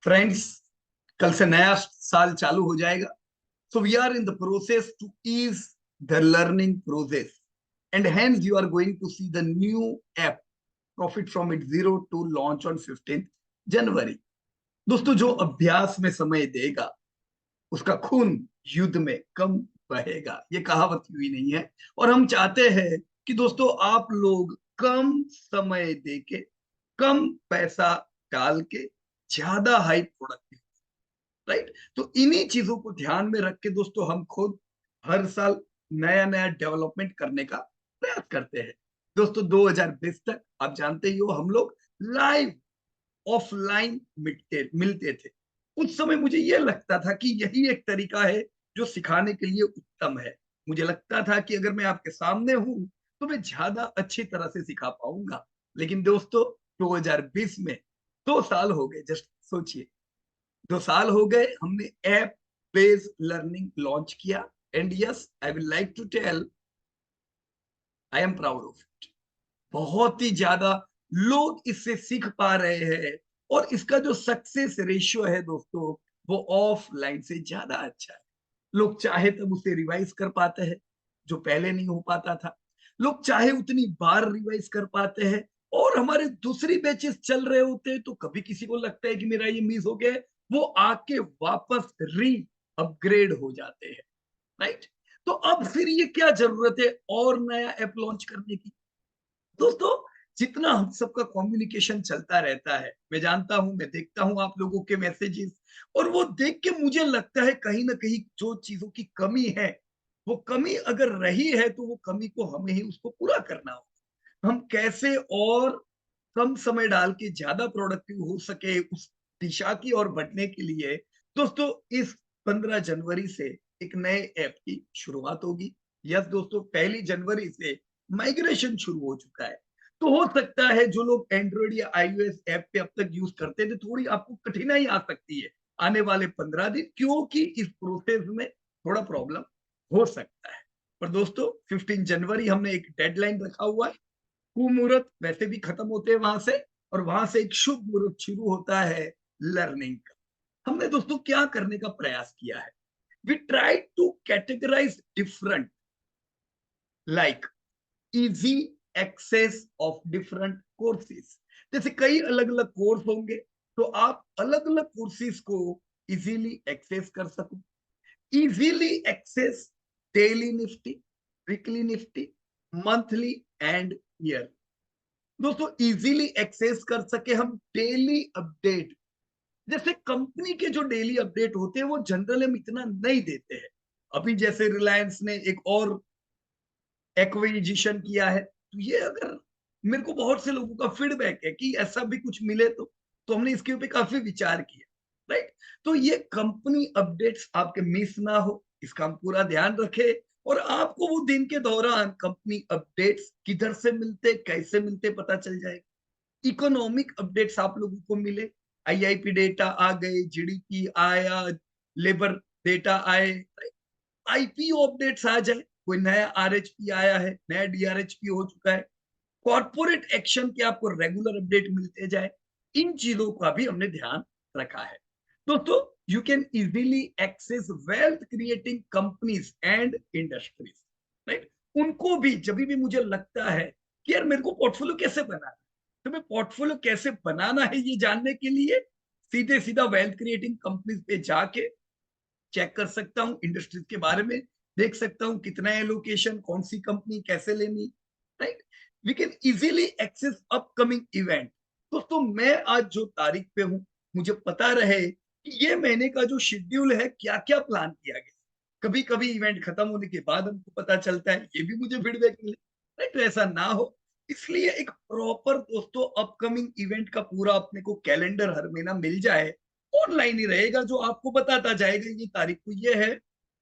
Friends, कल से नया साल चालू हो जाएगा. So we are in the process to ease the learning process, and hence you are going to see the new app Profit from It Zero to launch on 15th January. दोस्तों, जो अभ्यास में समय देगा उसका खून युद्ध में कम बहेगा, ये कहावत हुई नहीं है. और हम चाहते हैं कि दोस्तों आप लोग कम समय देके कम पैसा डाल के ज्यादा हाई प्रोडक्टिव, राइट. तो इन्हीं चीजों को ध्यान में रख के दोस्तों हम खुद हर साल नया नया डेवलपमेंट करने का प्रयास करते हैं. दोस्तों 2020 तक आप जानते ही हो हम लोग लाइव ऑफलाइन मिलते मिलते थे. उस समय मुझे यह लगता था कि यही एक तरीका है जो सिखाने के लिए उत्तम है. मुझे लगता था कि अगर मैं आपके सामने हूं तो मैं ज्यादा अच्छी तरह से सिखा पाऊंगा. लेकिन दोस्तों 2020 में 2 साल हो गए. जस्ट सोचिए, 2 साल हो गए हमने ऐप बेस्ड लर्निंग लॉन्च किया. And yes, I will like to tell, I am proud of it. बहुत ही ज्यादा लोग इससे सीख पा रहे हैं. और इसका जो सक्सेस रेशियो है दोस्तों, वो ऑफलाइन से ज्यादा अच्छा है. लोग चाहे तब उसे रिवाइज कर पाते हैं, जो पहले नहीं हो पाता था. लोग चाहे उतनी बार रिवाइज कर पाते हैं. और हमारे दूसरी बैचेस चल रहे होते हैं तो कभी किसी को लगता है कि मेरा ये मिस हो गया है, वो आके वापस री अपग्रेड हो जाते हैं, राइट. तो अब फिर ये क्या जरूरत है और नया ऐप लॉन्च करने की. दोस्तों, जितना हम सबका कम्युनिकेशन चलता रहता है, मैं जानता हूं, मैं देखता हूं आप लोगों के मैसेजेस, और वो देख के मुझे लगता है कहीं ना कहीं जो चीजों की कमी है, वो कमी अगर रही है तो वो कमी को हमें ही उसको पूरा करना होगा. हम कैसे और कम समय डाल के ज्यादा प्रोडक्टिव हो सके, उस दिशा की ओर बढ़ने के लिए दोस्तों इस 15 जनवरी से एक नए ऐप की शुरुआत होगी. यस दोस्तों, 1 जनवरी से माइग्रेशन शुरू हो चुका है. तो हो सकता है जो लोग एंड्रॉइड या आईओएस ऐप पे अब तक यूज करते थे, थोड़ी आपको कठिनाई आ सकती है आने वाले 15 दिन, क्योंकि इस प्रोसेस में थोड़ा प्रॉब्लम हो सकता है. पर दोस्तों 15 जनवरी हमने एक डेडलाइन रखा हुआ है. कुमुहूर्त वैसे भी खत्म होते हैं वहां से, और वहां से एक शुभ मुहूर्त शुरू होता है लर्निंग का. हमने दोस्तों क्या करने का प्रयास किया है? We try to categorise different, like easy access of different courses. जैसे कई अलग अलग कोर्स होंगे, तो आप अलग अलग कोर्सेज को इजीली एक्सेस कर सको. Easily access daily Nifty, weekly Nifty, monthly and year. दोस्तों इजीली एक्सेस कर सके हम डेली अपडेट. जैसे कंपनी के जो डेली अपडेट होते हैं वो जनरल हम इतना नहीं देते हैं. अभी जैसे रिलायंस ने एक और एक्विजिशन किया है, तो ये अगर मेरे को बहुत से लोगों का फीडबैक है कि ऐसा भी कुछ मिले तो हमने इसके ऊपर काफी विचार किया, राइट. तो ये कंपनी अपडेट्स आपके मिस ना हो, इसका हम पूरा ध्यान रखें. और आपको वो दिन के दौरान कंपनी अपडेट्स किधर से मिलते, कैसे मिलते, पता चल जाएगा. इकोनॉमिक अपडेट्स आप लोगों को मिले, आईआईपी डेटा आ गए, जीडीपी आया, लेबर डेटा आए, आईपीओ अपडेट्स आ जाए, कोई नया आरएचपी आया है, नया डीआरएचपी हो चुका है, कॉर्पोरेट एक्शन के आपको रेगुलर अपडेट मिलते जाए. इन चीजों का भी हमने ध्यान रखा है. दोस्तों, you can easily access wealth creating companies and industries, right. उनको भी जब भी मुझे लगता है कि यार मेरे को पोर्टफोलियो कैसे बनाना है, तो मैं पोर्टफोलियो कैसे बनाना है ये जानने के लिए सीधे सीधा वेल्थ क्रिएटिंग कंपनीज पे जाके चेक कर सकता हूँ, इंडस्ट्रीज के बारे में देख सकता हूँ, कितना है लोकेशन, कौन सी कंपनी कैसे लेनी, right. We can easily access upcoming event. दोस्तों मैं आज जो तारीख पे हूँ, मुझे पता रहे कि ये महीने का जो शेड्यूल है क्या क्या प्लान किया गया. कभी कभी इवेंट खत्म होने के बाद हमको पता चलता है, ये भी मुझे फीडबैक मिले, राइट. तो ऐसा ना हो, इसलिए एक प्रॉपर दोस्तों अपकमिंग इवेंट का पूरा अपने को कैलेंडर हर महीना मिल जाए. ऑनलाइन ही रहेगा, जो आपको बताता जाएगा ये तारीख को ये है.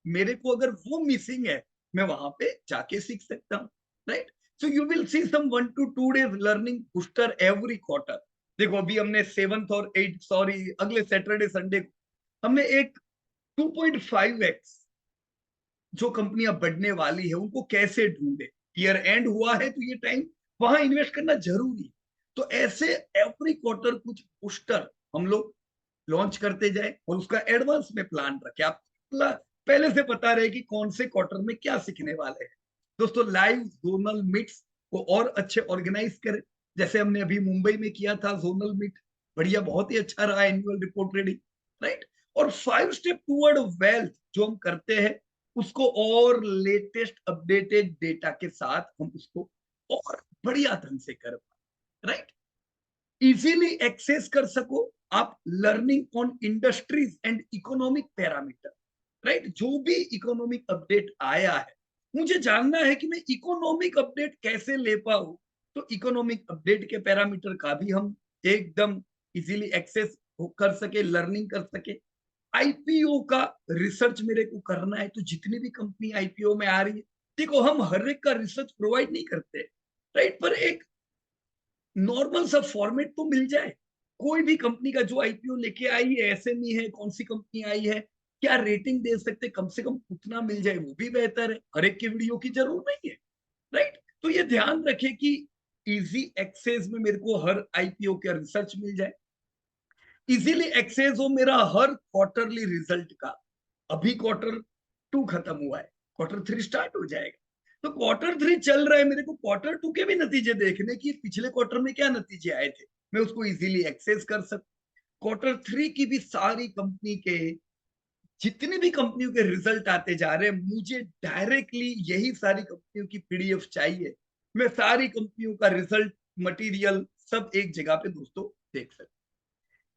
मेरे को अगर वो मिसिंग है, मैं वहां पे जाके सीख सकता हूँ, right. So you will see some 1 to 2 days learning booster every quarter. देखो अभी हमने 7th और 8th, सॉरी अगले सैटरडे संडे को हमने एक 2.5x जो कंपनियां बढ़ने वाली है उनको कैसे ढूंढे. ईयर एंड हुआ है तो ये टाइम वहां इन्वेस्ट करना जरूरी. तो ऐसे एवरी क्वार्टर कुछ बूस्टर हम लोग लॉन्च करते जाए और उसका एडवांस में प्लान रखे। आप पहले से पता रहे कि कौन से क्वार्टर में क्या सीखने वाले हैं। दोस्तों लाइव जोनल मीट्स को और अच्छे ऑर्गेनाइज करें, जैसे हमने अभी मुंबई में किया था जोनल मीट, बढ़िया, बहुत ही अच्छा रहा एनुअल रिपोर्ट रीडिंग, राइट। और 5 स्टेप टूवर्ड वेल्थ जो हम करते हैं उसको और लेटेस्ट अपडेटेड डेटा के साथ हम उसको और बढ़िया ढंग से कर पाए, राइट। इजीली एक्सेस कर सको आप learning on industries and economic parameter, right. जो भी इकोनॉमिक अपडेट आया है मुझे जानना है कि मैं इकोनॉमिक अपडेट कैसे ले पाऊं, तो इकोनॉमिक अपडेट के पैरामीटर का भी हम एकदम इजीली एक्सेस कर सके, लर्निंग कर सके। आईपीओ का रिसर्च मेरे को करना है, तो जितनी भी कंपनी आईपीओ में आ रही है, देखो हम हर एक का रिसर्च प्रोवाइड नहीं करते, राइट, पर एक नॉर्मल सा फॉर्मेट तो मिल जाए। कोई भी कंपनी का जो आईपीओ लेके आई है, एसएमई है, कौन सी कंपनी आई है, क्या रेटिंग दे सकते, कम से कम उतना मिल जाए वो भी बेहतर है, हर एक की वीडियो की जरूर नहीं है, राइट। तो ये ध्यान रखे कि इजी एक्सेस में मेरे को हर आईपीओ का रिसर्च मिल जाए, इजीली एक्सेस हो मेरा हर क्वार्टरली रिजल्ट का। अभी क्वार्टर 2 खत्म हुआ है, क्वार्टर 3 स्टार्ट हो जाएगा, तो क्वार्टर 3 चल रहा है, मेरे को क्वार्टर 2 के भी नतीजे देखने की, पिछले क्वार्टर में क्या नतीजे आए थे, मैं उसको इजीली एक्सेस कर सकूं। क्वार्टर 3 की भी सारी कंपनी के जितनी भी कंपनियों के रिजल्ट आते जा रहे हैं, मुझे डायरेक्टली यही सारी कंपनियों की पीडीएफ चाहिए, मैं सारी कंपनियों का रिजल्ट मटेरियल सब एक जगह पे दोस्तों देख सकता।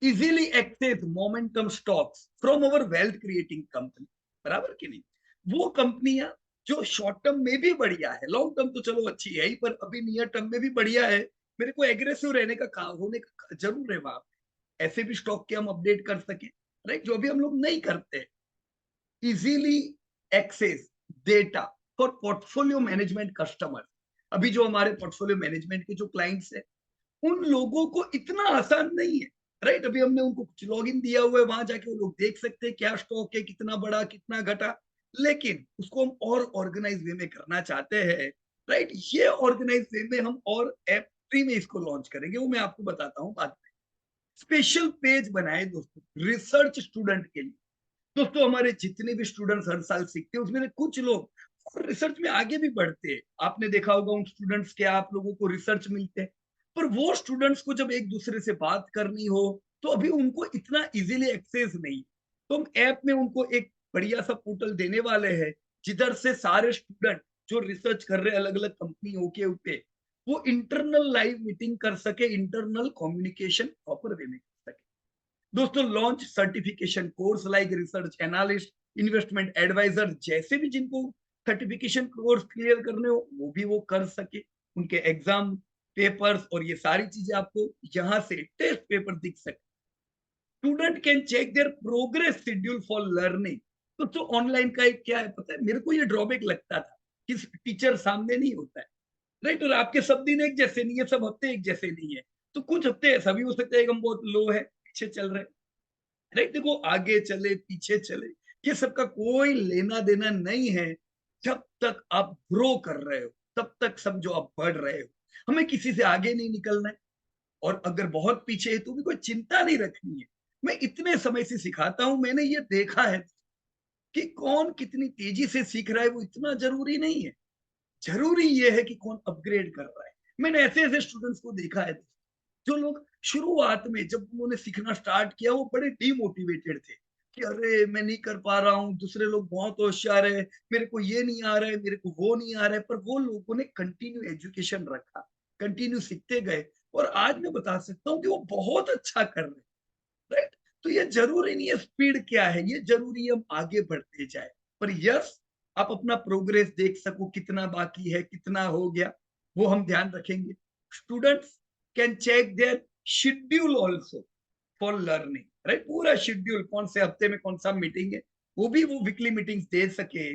Easily access momentum stocks from our wealth creating company, बराबर कि नहीं। वो कंपनियां जो शॉर्ट टर्म में भी बढ़िया है, लॉन्ग टर्म तो चलो अच्छी है ही, पर अभी नियर टर्म में भी बढ़िया है, मेरे को एग्रेसिव रहने का काम होने का जरूर है वहां पे, ऐसे भी स्टॉक के हम अपडेट कर सके, राइट, जो अभी हम लोग नहीं करते। Easily access data for portfolio management customer, अभी जो हमारे पोर्टफोलियो मैनेजमेंट के जो क्लाइंट्स है उन लोगों को इतना आसान नहीं है, राइट। अभी हमने उनको कुछ लॉगिन दिया हुआ है, वहां जाके वो लोग देख सकते हैं क्या स्टॉक है, कितना बड़ा कितना घटा, लेकिन उसको हम और ऑर्गेनाइज वे में करना चाहते हैं, राइट। ये ऑर्गेनाइज वे में हम और ऐप फ्री में इसको लॉन्च करेंगे, वो मैं आपको बताता हूँ बाद में। स्पेशल पेज बनाए दोस्तों रिसर्च स्टूडेंट के लिए। दोस्तों हमारे जितने भी स्टूडेंट्स हर साल सीखते हैं उसमें कुछ लोग रिसर्च में आगे भी बढ़ते हैं, आपने देखा होगा उन स्टूडेंट्स के आप लोगों को रिसर्च मिलते हैं, पर वो स्टूडेंट्स को जब एक दूसरे से बात करनी हो तो अभी उनको इतना इजीली एक्सेस नहीं, तो हम ऐप में उनको एक बढ़िया सा पोर्टल देने वाले हैं जिधर से सारे स्टूडेंट जो रिसर्च कर रहे हैं अलग अलग कंपनियों के ऊपर, वो इंटरनल लाइव मीटिंग कर सके, इंटरनल कम्युनिकेशन प्रॉपर वे में कर सके। दोस्तों launch certification course like research analyst, investment adviser, जैसे भी जिनको सर्टिफिकेशन कोर्स क्लियर करने हो वो भी वो कर सके, उनके एग्जाम पेपर्स और ये सारी चीजें आपको यहाँ से टेस्ट पेपर दिख सके। Student can check their progress schedule for learning. तो ऑनलाइन का एक क्या है पता है, मेरे को ये ड्रॉबैक लगता था कि टीचर सामने नहीं होता है, राइट, और आपके सब दिन एक जैसे नहीं है, सब हफ्ते एक जैसे नहीं है, तो कुछ हफ्ते ऐसा भी हो सकता है कि हम बहुत लो है, पीछे चल रहे हैं, राइट। देखो आगे चले पीछे चले ये सबका कोई लेना देना नहीं है, जब तक आप ग्रो कर रहे हो तब तक समझो आप बढ़ रहे हो, हमें किसी से आगे नहीं निकलना है, और अगर बहुत पीछे है तो भी कोई चिंता नहीं रखनी है। मैं इतने समय से सिखाता हूं, मैंने ये देखा है कि कौन कितनी तेजी से सीख रहा है वो इतना जरूरी नहीं है, जरूरी ये है कि कौन अपग्रेड कर रहा है। मैंने ऐसे ऐसे स्टूडेंट्स को देखा है जो लोग शुरुआत में जब उन्होंने सीखना स्टार्ट किया वो बड़े डीमोटिवेटेड थे कि अरे मैं नहीं कर पा रहा हूँ, दूसरे लोग बहुत होशियार है, मेरे को ये नहीं आ रहा है, मेरे को वो नहीं आ रहा है, पर वो लोगों ने कंटिन्यू एजुकेशन रखा, कंटिन्यू सीखते गए, और आज मैं बता सकता हूँ कि वो बहुत अच्छा कर रहे हैं, राइट। तो ये जरूरी नहीं है स्पीड क्या है, ये जरूरी है हम आगे बढ़ते जाए, पर यस आप अपना प्रोग्रेस देख सको, कितना बाकी है कितना हो गया वो हम ध्यान रखेंगे। Students can check their schedule also for learning, right, पूरा शेड्यूल कौन से हफ्ते में कौन सा मीटिंग है वो भी वो वीकली मीटिंग्स दे सके।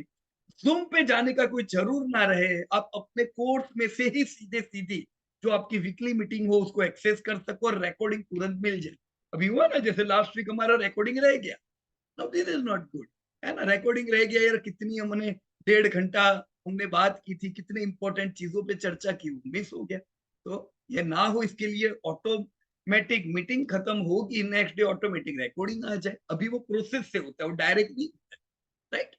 जूम पे जाने का कोई जरूर ना रहे, आप अपने कोर्स में से ही सीधे सीधी जो आपकी वीकली मीटिंग हो उसको एक्सेस कर सको और रिकॉर्डिंग तुरंत मिल जाए। अभी हुआ ना जैसे लास्ट वीक हमारा रिकॉर्डिंग रह गया, no this is not good, है ना, रिकॉर्डिंग रह गया यार, कितनी हमने 1.5 घंटा हमने बात की थी, कितने इंपॉर्टेंट चीजों पे चर्चा की, मिस हो गया। तो ये ना हो इसके लिए ऑटो ऑटोमेटिक मीटिंग खत्म होगी, नेक्स्ट डे ऑटोमेटिक रिकॉर्डिंग आ जाए। अभी वो प्रोसेस से होता है, वो डायरेक्ट नहीं होता है, राइट।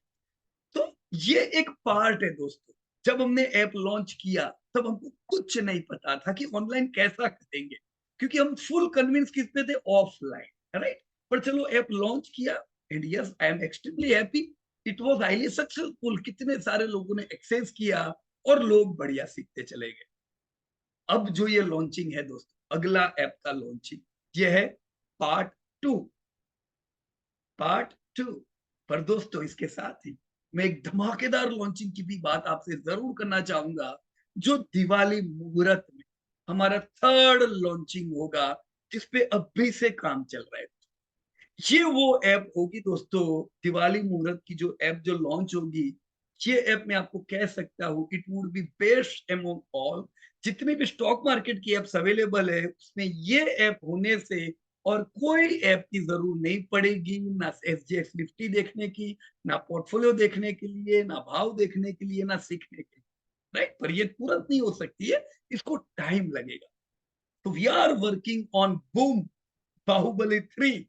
तो ये एक पार्ट है दोस्तों। जब हमने ऐप लॉन्च किया तब हमको कुछ नहीं पता था कि ऑनलाइन कैसा करेंगे, क्योंकि हम फुल कन्विंस किस पे थे, ऑफलाइन, राइट। पर चलो ऐप लॉन्च किया, and yes I am extremely happy, it was highly successful. कितने सारे लोगों ने एक्सेस किया और लोग बढ़िया सीखते चले गए। अब जो ये लॉन्चिंग है दोस्तों, अगला ऐप का लॉन्चिंग, ये है पार्ट टू। Part two. पर दोस्तों इसके साथ ही मैं एक धमाकेदार लॉन्चिंग की भी बात आपसे जरूर करना चाहूंगा, जो दिवाली मुहूर्त में हमारा थर्ड लॉन्चिंग होगा, जिसपे अभी से काम चल रहा है। ये वो ऐप होगी दोस्तों, दिवाली मुहूर्त की जो ऐप जो लॉन्च होगी, ये ऐप मैं आपको कह सकता हूँ it would be best among all. जितने भी स्टॉक मार्केट की एप्स अवेलेबल है उसमें ये ऐप होने से और कोई ऐप की जरूरत नहीं पड़ेगी, ना एसजीएक्स निफ्टी देखने की, ना पोर्टफोलियो देखने के लिए, ना भाव देखने के लिए, ना सीखने के लिए, राइट। पर ये तुरंत नहीं हो सकती है, इसको टाइम लगेगा। तो we are working on boom Baahubali 3,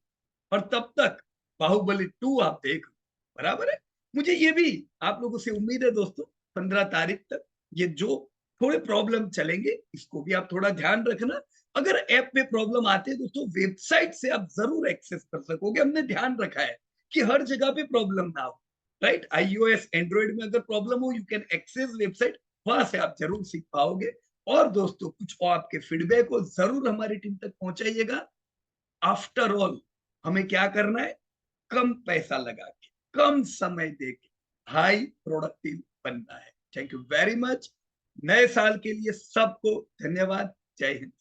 और तब तक बाहुबली 2 आप देख लो, बराबर है। मुझे ये भी आप लोगों से उम्मीद है दोस्तों, 15 तारीख तक ये जो थोड़े प्रॉब्लम चलेंगे इसको भी आप थोड़ा ध्यान रखना। अगर ऐप में प्रॉब्लम आते हैं दोस्तों, वेबसाइट से आप जरूर एक्सेस कर सकोगे। हमने ध्यान रखा है कि हर जगह पे प्रॉब्लम ना हो, राइट। आईओएस एंड्रॉइड में अगर प्रॉब्लम हो, यू कैन एक्सेस वेबसाइट, वहां से आप जरूर सीख पाओगे। और दोस्तों कुछ और आपके फीडबैक को जरूर हमारी टीम तक पहुंचाइएगा। आफ्टर ऑल हमें क्या करना है, कम पैसा लगा के, कम समय दे के हाई प्रोडक्टिव बनना है। Thank you very much. नए साल के लिए सबको धन्यवाद। जय हिंद।